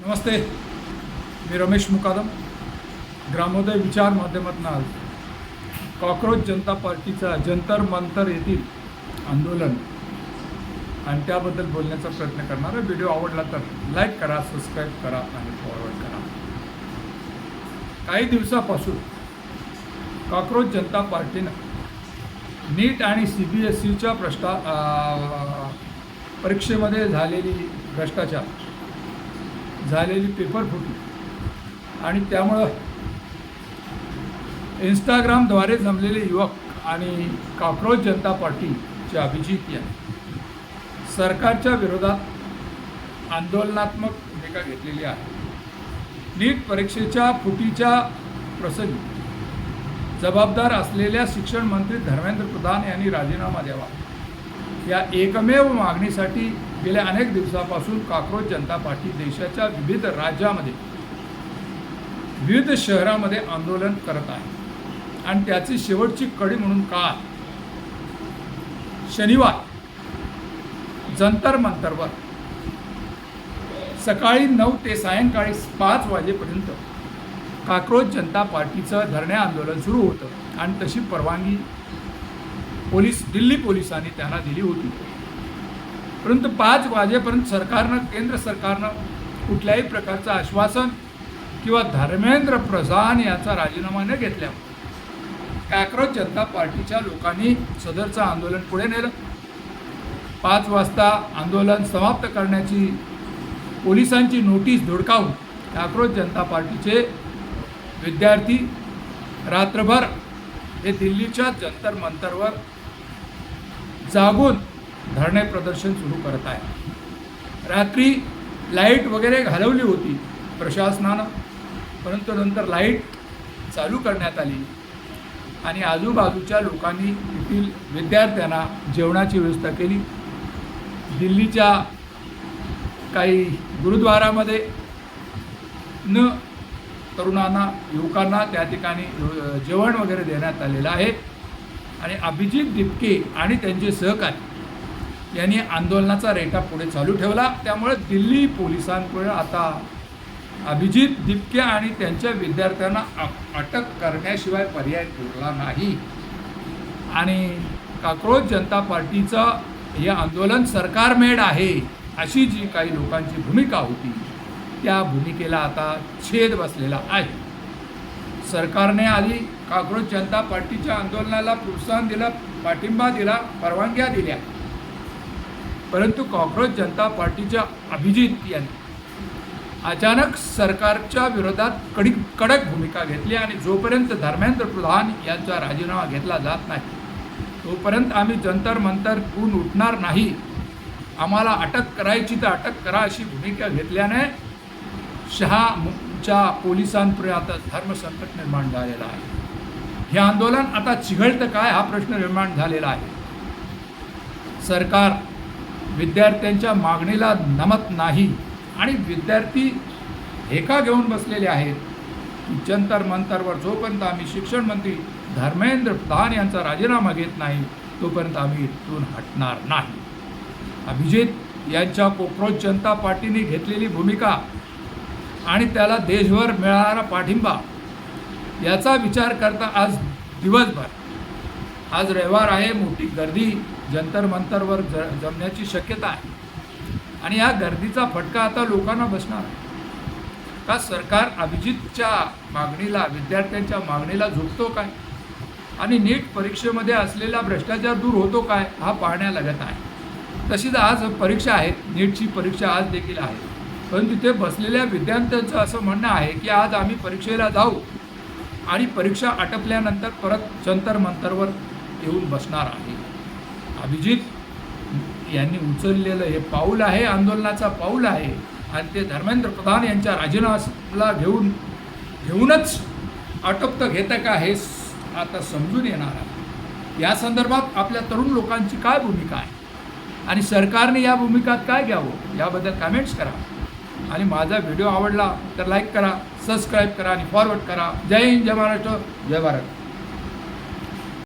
नमस्ते, मी रमेश मुकादम. ग्रामोदय विचार माध्यमातून आज कॉक्रोच जनता पार्टीचा जंतर मंतर येथील आंदोलन आणि त्याबद्दल बोलण्याचा प्रयत्न करणार आहे. व्हिडिओ आवडला तर लाईक करा, सबस्क्राईब करा आणि फॉरवर्ड करा. काही दिवसापासून कॉक्रोच जनता पार्टीनं नीट आणि CBSEच्या परीक्षेमध्ये झालेली भ्रष्टाचार, झालेली पेपरफुटी आणि त्यामुळं इंस्टाग्रामद्वारे जमलेले युवक आणि कॉक्रोच जनता पार्टीचे अभिजित यांनी सरकारच्या विरोधात आंदोलनात्मक भूमिका घेतलेली आहे. नीट परीक्षेच्या फुटीच्या प्रसंगी जबाबदार असलेल्या शिक्षण मंत्री धर्मेंद्र प्रधान यांनी राजीनामा द्यावा या एकमेव मागणीसाठी गेल्या अनेक दिवसापासून कॉक्रोच जनता पार्टी देशाच्या विविध राज्यामध्ये, विविध शहरामध्ये आंदोलन करत आहे. आणि त्याची शेवटची कडी म्हणून काल शनिवार जंतर मंतरवर सकाळी 9 ते सायंकाळी 5 वाजेपर्यंत कॉक्रोच जनता पार्टीचं धरणे आंदोलन सुरू होतं आणि तशी परवानगी दिल्ली पोलिसांनी त्यांना दिली होती. परंतु 5 वाजेपर्यंत केंद्र सरकारनं कुठल्याही प्रकारचं आश्वासन किंवा धर्मेंद्र प्रधान यांचा राजीनामा न घेतल्यामुळे कॉक्रोच जनता पार्टीच्या लोकांनी सदरचं आंदोलन पुढे नेलं. 5 वाजता आंदोलन समाप्त करण्याची पोलिसांची नोटीस धुडकावून कॉक्रोच जनता पार्टीचे विद्यार्थी रात्रभर हे दिल्लीच्या जंतर मंतरवर जागून धरणे प्रदर्शन सुरू करत आहे. रात्री लाईट वगैरे घालवली होती प्रशासनानं, परंतु नंतर लाईट चालू करण्यात आली आणि आजूबाजूच्या लोकांनी येथील विद्यार्थ्यांना जेवणाची व्यवस्था केली. दिल्लीच्या काही गुरुद्वारामध्ये तरुणांना, युवकांना त्या ठिकाणी जेवण वगैरे देण्यात आलेलं आहे. आणि अभिजित दिपके आणि त्यांचे सहकारी यांनी आंदोलनाचा रेटा पुढे चालू ठेवला. त्यामुळे दिल्ली पोलिसांकडे आता अभिजित दिपके आणि त्यांच्या विद्यार्थ्यांना अटक करण्याशिवाय पर्याय उरला नाही. आणि कॉक्रोच जनता पार्टीचं हे आंदोलन सरकारमेड आहे अशी जी काही लोकांची भूमिका होती, त्या भूमिकेला आता छेद बसलेला आहे. सरकारने आधी कॉक्रोच जनता पार्टीच्या आंदोलनाला प्रोत्साहन दिलं, पाठिंबा दिला, परवानग्या दिल्या, परंतु कॉक्रोच जनता पार्टीच्या अभिजित यांनी अचानक सरकारच्या विरोधात कडक भूमिका घेतली आणि जोपर्यंत धर्मेंद्र प्रधान यांचा राजीनामा घेतला जात नाही तोपर्यंत आम्ही जंतर मंतरहून उठणार नाही, आम्हाला अटक करायची तर अटक करा अशी भूमिका घेतल्याने शहाच्या पोलिसांपुढे आता धर्मसंकट निर्माण झालेला आहे. हे आंदोलन आता चिघळतं काय हा प्रश्न निर्माण झालेला आहे. सरकार विद्यार्थ्यांच्या मागणीला नमत नाही आणि विद्यार्थी हेका घेऊन बसलेले आहेत की जंतर मंतरवर जोपर्यंत आम्ही शिक्षण मंत्री धर्मेंद्र प्रधान यांचा राजीनामा घेत नाही तोपर्यंत आम्ही इथून हटणार नाही. अभिजित यांच्या कॉक्रोच जनता पार्टीने घेतलेली भूमिका आणि त्याला देशभर मिळणारा पाठिंबा याचा विचार करता आज दिवसभर, आज रविवार आहे, मोठी गर्दी जंतर मंतरवर जमण्याची शक्यता आहे. आणि या गर्दीचा फटका आता लोकांना बसणार आहे का सरकार अभिजितच्या मागणीला, विद्यार्थ्यांच्या मागणीला झुकतो काय आणि नीट परीक्षेमध्ये असलेला भ्रष्टाचार दूर होतो काय हा पाहण्यालागत आहे. तशीच आज परीक्षा आहे, नीटची परीक्षा आज देखील आहे, पण तिथे बसलेल्या विद्यार्थ्यांचं असं म्हणणं आहे की आज आम्ही परीक्षेला जाऊ आणि परीक्षा आटपल्यानंतर परत जंतर मंतरवर येऊन बसणार आहे. अभिजित यांनी उचललेलं हे पाऊल आहे, आंदोलनाचा पाऊल आहे आणि ते धर्मेंद्र प्रधान यांच्या राजीनाम्याला घेऊनच आटोपतं घेतं का हे आता समजून येणार आहे. या संदर्भात आपल्या तरुण लोकांची काय भूमिका आहे आणि सरकारने या भूमिकात काय घ्यावं याबद्दल कमेंट्स करा. आणि माझा व्हिडिओ आवडला तर लाईक करा, सबस्क्राईब करा आणि फॉरवर्ड करा. जय हिंद, जय महाराष्ट्र, जय भारत.